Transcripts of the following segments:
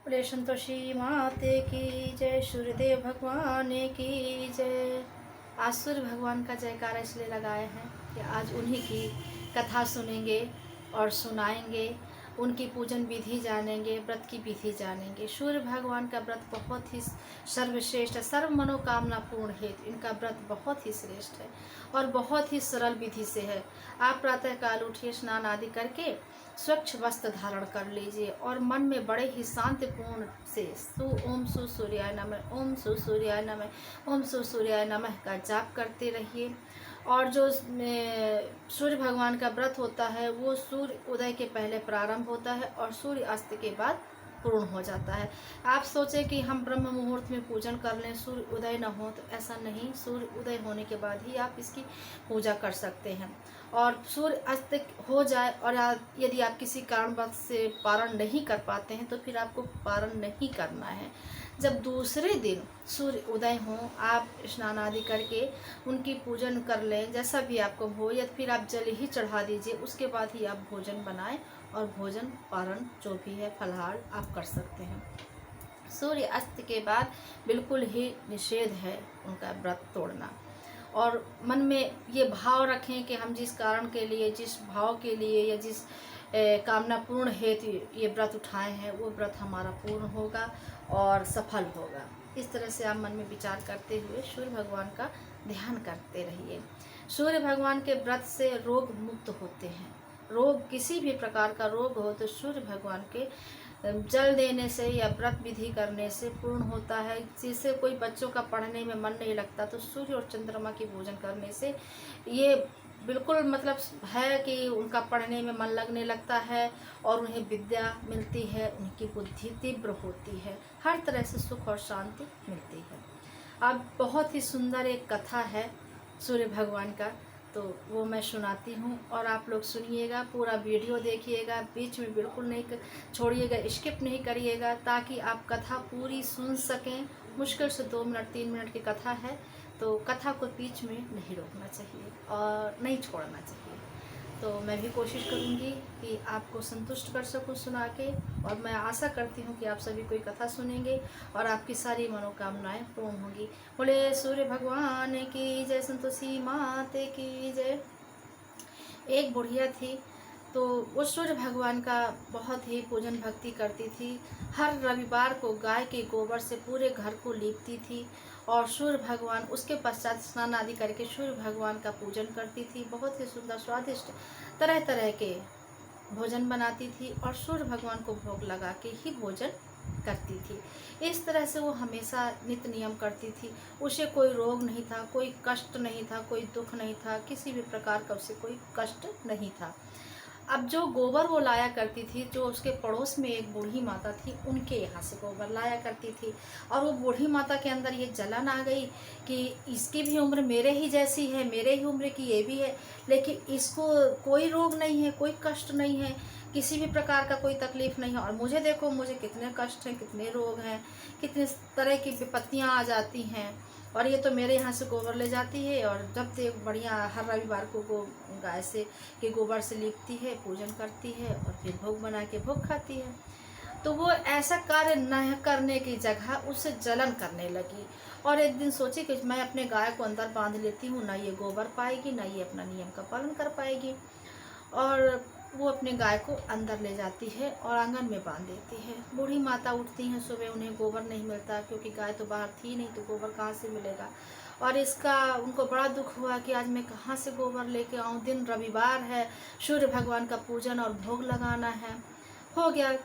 बोले संतोषी माते की जय, सूर्यदेव भगवान की जय। आज सूर्य भगवान का जयकारा इसलिए लगाए हैं कि आज उन्हीं की कथा सुनेंगे और सुनाएंगे, उनकी पूजन विधि जानेंगे, व्रत की विधि जानेंगे। सूर्य भगवान का व्रत बहुत ही सर्वश्रेष्ठ है, सर्व मनोकामना पूर्ण है। इनका व्रत बहुत ही श्रेष्ठ है और बहुत ही सरल विधि से है। आप प्रातः काल उठिए, स्नान आदि करके स्वच्छ वस्त्र धारण कर लीजिए और मन में बड़े ही शांतिपूर्ण से ओम सु सूर्याय नमः, ओम सु सूर्याय नमः, ओम सु सूर्याय नमः का जाप करते रहिए। और जो सूर्य भगवान का व्रत होता है वो सूर्य उदय के पहले प्रारंभ होता है और सूर्य अस्त के बाद पूर्ण हो जाता है। आप सोचें कि हम ब्रह्म मुहूर्त में पूजन कर लें, सूर्य उदय न हो, तो ऐसा नहीं। सूर्य उदय होने के बाद ही आप इसकी पूजा कर सकते हैं। और सूर्य अस्त हो जाए और यदि आप किसी कारणवश से पारण नहीं कर पाते हैं तो फिर आपको पारण नहीं करना है। जब दूसरे दिन सूर्य उदय हो, आप स्नान आदि करके उनकी पूजन कर लें, जैसा भी आपको हो, या फिर आप जल ही चढ़ा दीजिए। उसके बाद ही आप भोजन बनाएं और भोजन पारण जो भी है फलाहार आप कर सकते हैं। सूर्य अस्त के बाद बिल्कुल ही निषेध है उनका व्रत तोड़ना। और मन में ये भाव रखें कि हम जिस कारण के लिए, जिस भाव के लिए या जिस कामना पूर्ण हेतु ये व्रत उठाए हैं वो व्रत हमारा पूर्ण होगा और सफल होगा। इस तरह से आप मन में विचार करते हुए सूर्य भगवान का ध्यान करते रहिए। सूर्य भगवान के व्रत से रोग मुक्त होते हैं। रोग, किसी भी प्रकार का रोग हो तो सूर्य भगवान के जल देने से या व्रत विधि करने से पूर्ण होता है। जिससे कोई बच्चों का पढ़ने में मन नहीं लगता तो सूर्य और चंद्रमा की पूजन करने से ये बिल्कुल मतलब है कि उनका पढ़ने में मन लगने लगता है और उन्हें विद्या मिलती है, उनकी बुद्धि तीव्र होती है, हर तरह से सुख और शांति मिलती है। अब बहुत ही सुंदर एक कथा है सूर्य भगवान का, तो वो मैं सुनाती हूँ और आप लोग सुनिएगा, पूरा वीडियो देखिएगा, बीच में बिल्कुल नहीं छोड़िएगा, स्किप नहीं करिएगा, ताकि आप कथा पूरी सुन सकें। मुश्किल से 2 मिनट 3 मिनट की कथा है, तो कथा को बीच में नहीं रोकना चाहिए और नहीं छोड़ना चाहिए। तो मैं भी कोशिश करूँगी कि आपको संतुष्ट कर सकूँ सुना के, और मैं आशा करती हूँ कि आप सभी कोई कथा सुनेंगे और आपकी सारी मनोकामनाएं पूर्ण होंगी। बोले सूर्य भगवान की जय, संतोषी माते की जय। एक बुढ़िया थी, तो वो सूर्य भगवान का बहुत ही पूजन भक्ति करती थी। हर रविवार को गाय के गोबर से पूरे घर को लीपती थी और सूर्य भगवान, उसके पश्चात स्नान आदि करके सूर्य भगवान का पूजन करती थी। बहुत ही सुंदर स्वादिष्ट तरह तरह के भोजन बनाती थी और सूर्य भगवान को भोग लगा के ही भोजन करती थी। इस तरह से वो हमेशा नित्य नियम करती थी। उसे कोई रोग नहीं था, कोई कष्ट नहीं था, कोई दुख नहीं था, किसी भी प्रकार का उसे कोई कष्ट नहीं था। अब जो गोबर वो लाया करती थी, जो उसके पड़ोस में एक बूढ़ी माता थी, उनके यहाँ से गोबर लाया करती थी। और वो बूढ़ी माता के अंदर ये जलन आ गई कि इसकी भी उम्र मेरे ही जैसी है, मेरे ही उम्र की ये भी है, लेकिन इसको कोई रोग नहीं है, कोई कष्ट नहीं है, किसी भी प्रकार का कोई तकलीफ नहीं है, और मुझे देखो, मुझे कितने कष्ट हैं, कितने रोग हैं, कितने तरह की विपत्तियाँ आ जाती हैं, और ये तो मेरे यहाँ से गोबर ले जाती है और जब तक बढ़िया हर रविवार को गाय से के गोबर से लीपती है, पूजन करती है और फिर भोग बना के भोग खाती है। तो वो ऐसा कार्य न करने की जगह उससे जलन करने लगी और एक दिन सोची कि मैं अपने गाय को अंदर बांध लेती हूँ, ना ये गोबर पाएगी, ना ये अपना नियम का पालन कर पाएगी। और वो अपने गाय को अंदर ले जाती है और आंगन में बांध देती है। बूढ़ी माता उठती हैं सुबह, उन्हें गोबर नहीं मिलता, क्योंकि गाय तो बाहर थी नहीं, तो गोबर कहाँ से मिलेगा। और इसका उनको बड़ा दुख हुआ कि आज मैं कहाँ से गोबर लेके आऊँ, दिन रविवार है, सूर्य भगवान का पूजन और भोग लगाना है। हो गया,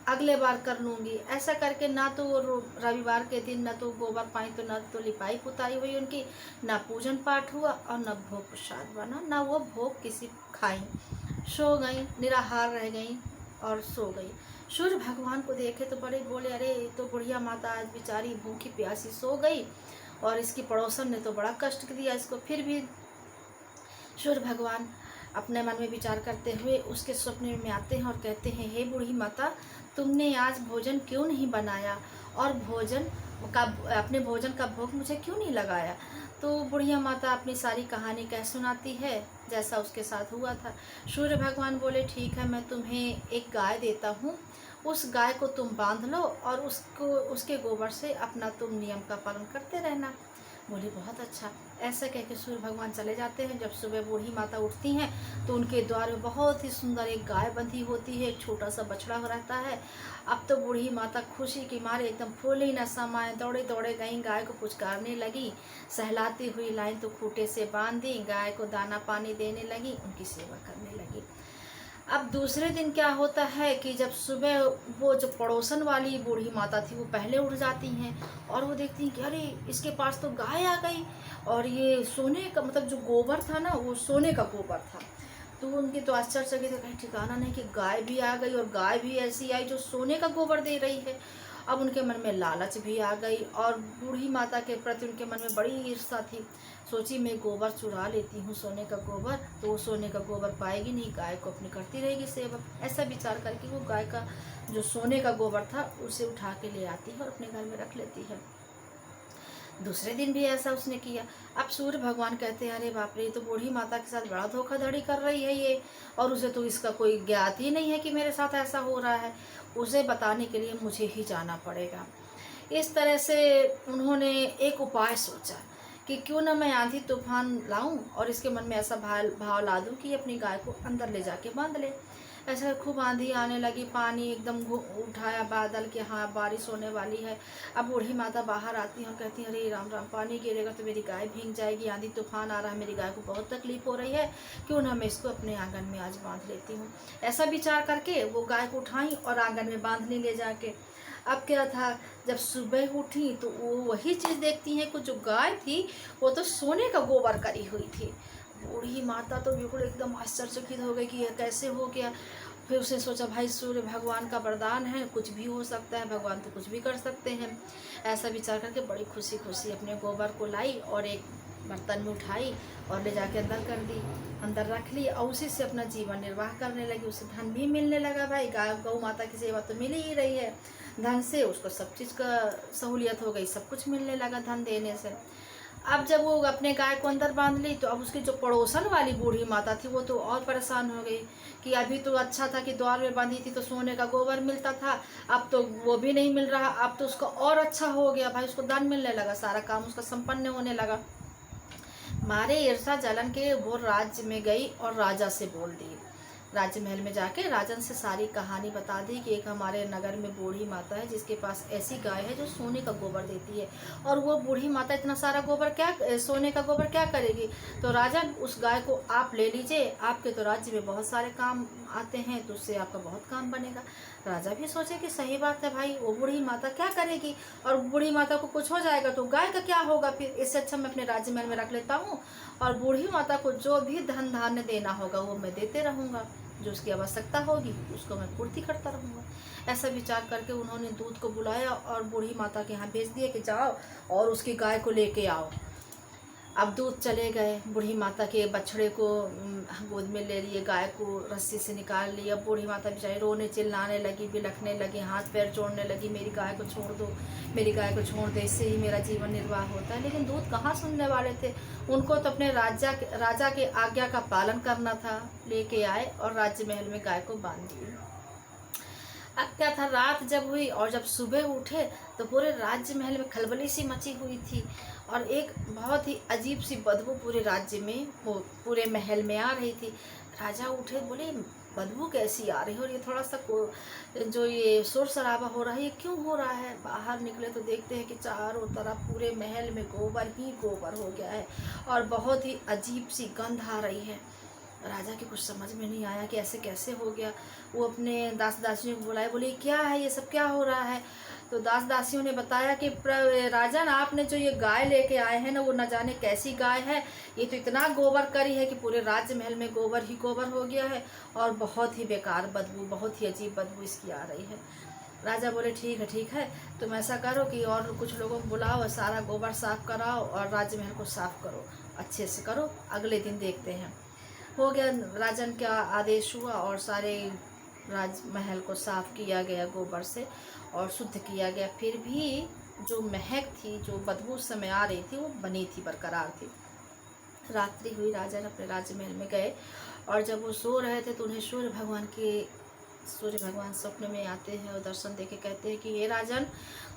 अगले बार कर लूँगी। ऐसा करके ना तो वो रविवार के दिन ना तो गोबर पाई, तो ना तो लिपाई पुताई हुई उनकी, ना पूजन पाठ हुआ और न भोग प्रसाद बना, ना वो भोग किसी खाई। सो गई, निराहार रह गई और सो गई। सूर्य भगवान को देखे तो बड़े बोले, अरे तो बुढ़िया माता आज बेचारी भूखी प्यासी सो गई और इसकी पड़ोसन ने तो बड़ा कष्ट दिया इसको। फिर भी सूर्य भगवान अपने मन में विचार करते हुए उसके सपने में आते हैं और कहते हैं, हे बूढ़ी माता, तुमने आज भोजन क्यों नहीं बनाया और अपने भोजन का भोग मुझे क्यों नहीं लगाया। तो बुढ़िया माता अपनी सारी कहानी कह सुनाती है, जैसा उसके साथ हुआ था। सूर्य भगवान बोले, ठीक है, मैं तुम्हें एक गाय देता हूँ उस गाय को तुम बांध लो और उसके गोबर से अपना तुम नियम का पालन करते रहना। बोली बहुत अच्छा। ऐसे कह के सूर्य भगवान चले जाते हैं। जब सुबह बूढ़ी माता उठती हैं तो उनके द्वार में बहुत ही सुंदर एक गाय बंधी होती है, एक छोटा सा बछड़ा रहता है। अब तो बूढ़ी माता खुशी के मारे एकदम फूली न समाये, दौड़े दौड़े गई, गाय को पुचकारने लगी, सहलाती हुई लाइन तो खूंटे से बांध दी, गाय को दाना पानी देने लगी, उनकी सेवा करने लगी। अब दूसरे दिन क्या होता है कि जब सुबह वो जो पड़ोसन वाली बूढ़ी माता थी वो पहले उठ जाती हैं और वो देखती हैं कि अरे इसके पास तो गाय आ गई, और ये सोने का मतलब जो गोबर था ना वो सोने का गोबर था। तो उनके तो आश्चर्य थे, कहीं ठिकाना नहीं कि गाय भी आ गई और गाय भी ऐसी आई जो सोने का गोबर दे रही है। अब उनके मन में लालच भी आ गई और बूढ़ी माता के प्रति उनके मन में बड़ी ईर्ष्या थी। सोची मैं गोबर चुरा लेती हूँ सोने का गोबर, तो वो सोने का गोबर पाएगी नहीं, गाय को अपनी करती रहेगी सेवा। ऐसा विचार करके वो गाय का जो सोने का गोबर था उसे उठा के ले आती है और अपने घर में रख लेती है। दूसरे दिन भी ऐसा उसने किया। अब सूर्य भगवान कहते हैं अरे बाप रे, तो बूढ़ी माता के साथ बड़ा धोखाधड़ी कर रही है ये, और उसे तो इसका कोई ज्ञात ही नहीं है कि मेरे साथ ऐसा हो रहा है। उसे बताने के लिए मुझे ही जाना पड़ेगा। इस तरह से उन्होंने एक उपाय सोचा कि क्यों ना मैं आंधी तूफान लाऊं और इसके मन में ऐसा भाव ला दूं कि अपनी गाय को अंदर ले जाके बांध ले। ऐसा खूब आंधी आने लगी, पानी एकदम उठाया बादल कि हाँ बारिश होने वाली है। अब बूढ़ी माता बाहर आती है और कहती है अरे राम राम, पानी गिरेगा तो मेरी गाय भीग जाएगी, आंधी तूफान आ रहा है, मेरी गाय को बहुत तकलीफ हो रही है, क्यों ना मैं इसको अपने आंगन में आज बांध लेती हूँ। ऐसा विचार करके वो गाय को उठाई और आंगन में बांधने ले जाके। अब क्या था, जब सुबह उठी तो वो वही चीज़ देखती हैं कि जो गाय थी वो तो सोने का गोबर करी हुई थी। बूढ़ी माता तो बिल्कुल एकदम आश्चर्यचकित हो गई कि यह कैसे हो गया। फिर उसने सोचा भाई सूर्य भगवान का वरदान है, कुछ भी हो सकता है, भगवान तो कुछ भी कर सकते हैं। ऐसा विचार करके बड़ी खुशी खुशी अपने गोबर को लाई और एक बर्तन में उठाई और ले जाके अंदर कर दी, अंदर रख ली और उसी से अपना जीवन निर्वाह करने लगी। उसे धन भी मिलने लगा। भाई गाय गौ माता की सेवा तो मिल ही रही है, धन से उसको सब चीज़ का सहूलियत हो गई, सब कुछ मिलने लगा धन देने से। अब जब वो अपने गाय को अंदर बांध ली तो अब उसकी जो पड़ोसन वाली बूढ़ी माता थी वो तो और परेशान हो गई कि अभी तो अच्छा था कि द्वार में बांधी थी तो सोने का गोबर मिलता था, अब तो वो भी नहीं मिल रहा। अब तो उसका और अच्छा हो गया भाई, उसको दान मिलने लगा, सारा काम उसका संपन्न होने लगा। मारे ईर्षा जलन के वो राज्य में गई और राजा से बोल दी। राज्य महल में जाके राजन से सारी कहानी बता दी कि एक हमारे नगर में बूढ़ी माता है जिसके पास ऐसी गाय है जो सोने का गोबर देती है, और वो बूढ़ी माता इतना सारा गोबर क्या सोने का गोबर क्या करेगी। तो राजन उस गाय को आप ले लीजिए, आपके तो राज्य में बहुत सारे काम आते हैं तो उससे आपका बहुत काम बनेगा। राजा भी सोचे कि सही बात है भाई, वो बूढ़ी माता क्या करेगी और बूढ़ी माता को कुछ हो जाएगा तो गाय का क्या होगा, फिर इससे अच्छा मैं अपने राज्य महल में रख लेता हूँ और बूढ़ी माता को जो भी धन धान्य देना होगा वो मैं देते रहूँगा, जो उसकी आवश्यकता होगी उसको मैं पूर्ति करता रहूँगा। ऐसा विचार करके उन्होंने दूध को बुलाया और बूढ़ी माता के यहाँ भेज दिया कि जाओ और उसकी गाय को लेके आओ। अब दूध चले गए, बूढ़ी माता के बछड़े को गोद में ले लिए, गाय को रस्सी से निकाल लिया। बूढ़ी माता बेचारी रोने चिल्लाने लगी, बिलखने लगी, हाथ पैर जोड़ने लगी, मेरी गाय को छोड़ दो, मेरी गाय को छोड़ दे, इससे ही मेरा जीवन निर्वाह होता है। लेकिन दूध कहाँ सुनने वाले थे, उनको तो अपने राजा के आज्ञा का पालन करना था। लेके आए और राज्य महल में गाय को बांध दिए। अब क्या था, रात जब हुई और जब सुबह उठे तो पूरे राज्य महल में खलबली सी मची हुई थी और एक बहुत ही अजीब सी बदबू पूरे राज्य में वो पूरे महल में आ रही थी। राजा उठे, बोले बदबू कैसी आ रही है और ये थोड़ा सा जो ये शोर शराबा हो रहा है ये क्यों हो रहा है। बाहर निकले तो देखते हैं कि चारों तरफ पूरे महल में गोबर ही गोबर हो गया है और बहुत ही अजीब सी गंध आ रही है। राजा के कुछ समझ में नहीं आया कि ऐसे कैसे हो गया। वो अपने दास दासियों को बुलाए, बोले क्या है ये सब, क्या हो रहा है। तो दास दासियों ने बताया कि राजन आपने जो ये गाय लेके आए हैं ना वो न जाने कैसी गाय है, ये तो इतना गोबर करी है कि पूरे राज्य महल में गोबर ही गोबर हो गया है और बहुत ही बेकार बदबू, बहुत ही अजीब बदबू इसकी आ रही है। राजा बोले ठीक है, तुम ऐसा करो कि और कुछ लोगों को बुलाओ, सारा गोबर साफ कराओ और राज्य महल को साफ करो, अच्छे से करो, अगले दिन देखते हैं। हो गया, राजन का आदेश हुआ और सारे राजमहल को साफ किया गया गोबर से और शुद्ध किया गया। फिर भी जो महक थी, जो बदबू उस समय आ रही थी वो बनी थी, बरकरार थी। रात्रि हुई, राजन अपने राजमहल में गए और जब वो सो रहे थे तो उन्हें सूर्य भगवान के सूर्य भगवान स्वप्न में आते हैं और दर्शन देके कहते हैं कि हे राजन,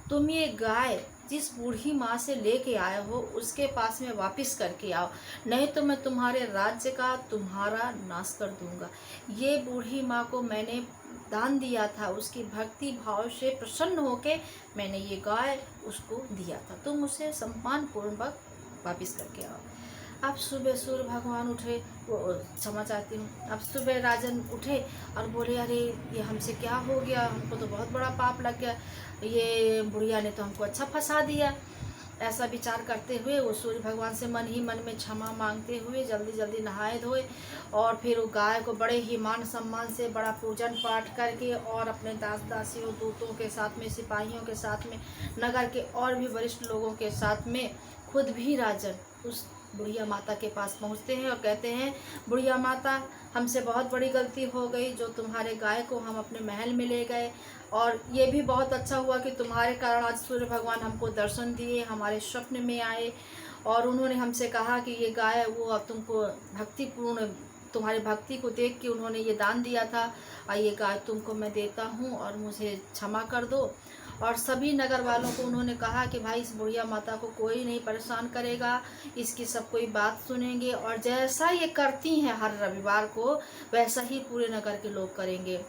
तुम ये गाय जिस बूढ़ी माँ से लेके आए हो उसके पास में वापस करके आओ, नहीं तो मैं तुम्हारे राज्य का तुम्हारा नाश कर दूंगा। ये बूढ़ी माँ को मैंने दान दिया था, उसकी भक्ति भाव से प्रसन्न होके मैंने ये गाय उसको दिया था, तुम उसे सम्मान पूर्वक वापस करके आओ। अब सुबह सूर्य भगवान उठे, वो क्षमा चाहती हूँ, अब सुबह राजन उठे और बोले, अरे ये हमसे क्या हो गया, हमको तो बहुत बड़ा पाप लग गया, ये बुढ़िया ने तो हमको अच्छा फंसा दिया। ऐसा विचार करते हुए वो सूर्य भगवान से मन ही मन में क्षमा मांगते हुए जल्दी जल्दी नहाए धोए और फिर वो गाय को बड़े ही मान सम्मान से बड़ा पूजन पाठ करके और अपने दास दासियों दूतों के साथ में, सिपाहियों के साथ में, नगर के और भी वरिष्ठ लोगों के साथ में खुद भी राजन उस बुढ़िया माता के पास पहुंचते हैं और कहते हैं, बुढ़िया माता, हमसे बहुत बड़ी गलती हो गई जो तुम्हारे गाय को हम अपने महल में ले गए, और ये भी बहुत अच्छा हुआ कि तुम्हारे कारण आज सूर्य भगवान हमको दर्शन दिए, हमारे स्वप्न में आए और उन्होंने हमसे कहा कि ये गाय वो अब तुमको भक्तिपूर्ण, तुम्हारी भक्ति को देख के उन्होंने ये दान दिया था और ये गाय तुमको मैं देता हूँ और मुझे क्षमा कर दो। और सभी नगर वालों को उन्होंने कहा कि भाई इस बुढ़िया माता को कोई नहीं परेशान करेगा, इसकी सब कोई बात सुनेंगे और जैसा ये करती हैं हर रविवार को वैसा ही पूरे नगर के लोग करेंगे।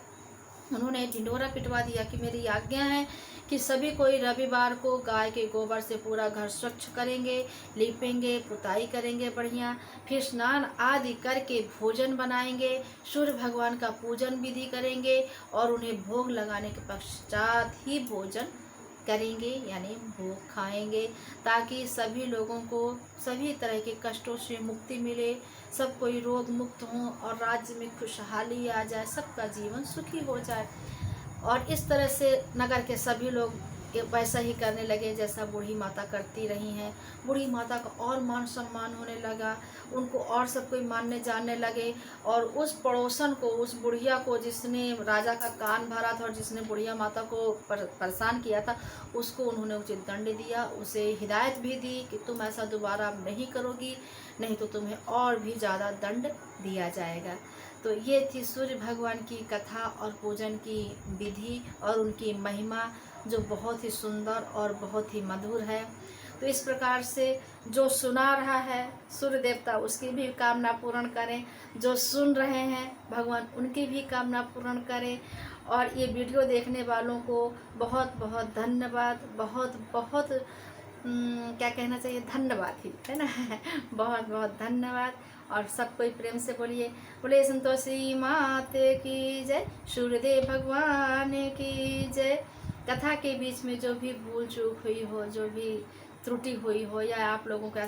उन्होंने ढिंढोरा पिटवा दिया कि मेरी आज्ञा है कि सभी कोई रविवार को गाय के गोबर से पूरा घर स्वच्छ करेंगे, लीपेंगे, पुताई करेंगे बढ़िया, फिर स्नान आदि करके भोजन बनाएंगे, सूर्य भगवान का पूजन विधि करेंगे और उन्हें भोग लगाने के पश्चात ही भोजन करेंगे, यानी भोग खाएंगे, ताकि सभी लोगों को सभी तरह के कष्टों से मुक्ति मिले, सब कोई रोग मुक्त हों और राज्य में खुशहाली आ जाए, सबका जीवन सुखी हो जाए। और इस तरह से नगर के सभी लोग वैसा ही करने लगे जैसा बूढ़ी माता करती रही हैं। बूढ़ी माता का और मान सम्मान होने लगा, उनको और सब कोई मानने जानने लगे और उस पड़ोसन को, उस बुढ़िया को जिसने राजा का कान भरा था और जिसने बुढ़िया माता को परेशान किया था, उसको उन्होंने उचित दंड दिया, उसे हिदायत भी दी कि तुम ऐसा दोबारा नहीं करोगी, नहीं तो तुम्हें और भी ज़्यादा दंड दिया जाएगा। तो ये थी सूर्य भगवान की कथा और पूजन की विधि और उनकी महिमा, जो बहुत ही सुंदर और बहुत ही मधुर है। तो इस प्रकार से जो सुना रहा है सूर्य देवता उसकी भी कामना पूर्ण करें, जो सुन रहे हैं भगवान उनकी भी कामना पूर्ण करें। और ये वीडियो देखने वालों को बहुत बहुत धन्यवाद, बहुत बहुत क्या कहना चाहिए, धन्यवाद ही है ना बहुत बहुत धन्यवाद। और सब कोई प्रेम से बोलिए, बोले संतोषी माते की जय, सूर्यदेव भगवान की जय। कथा के बीच में जो भी भूल चूक हुई हो, जो भी त्रुटि हुई हो या आप लोगों का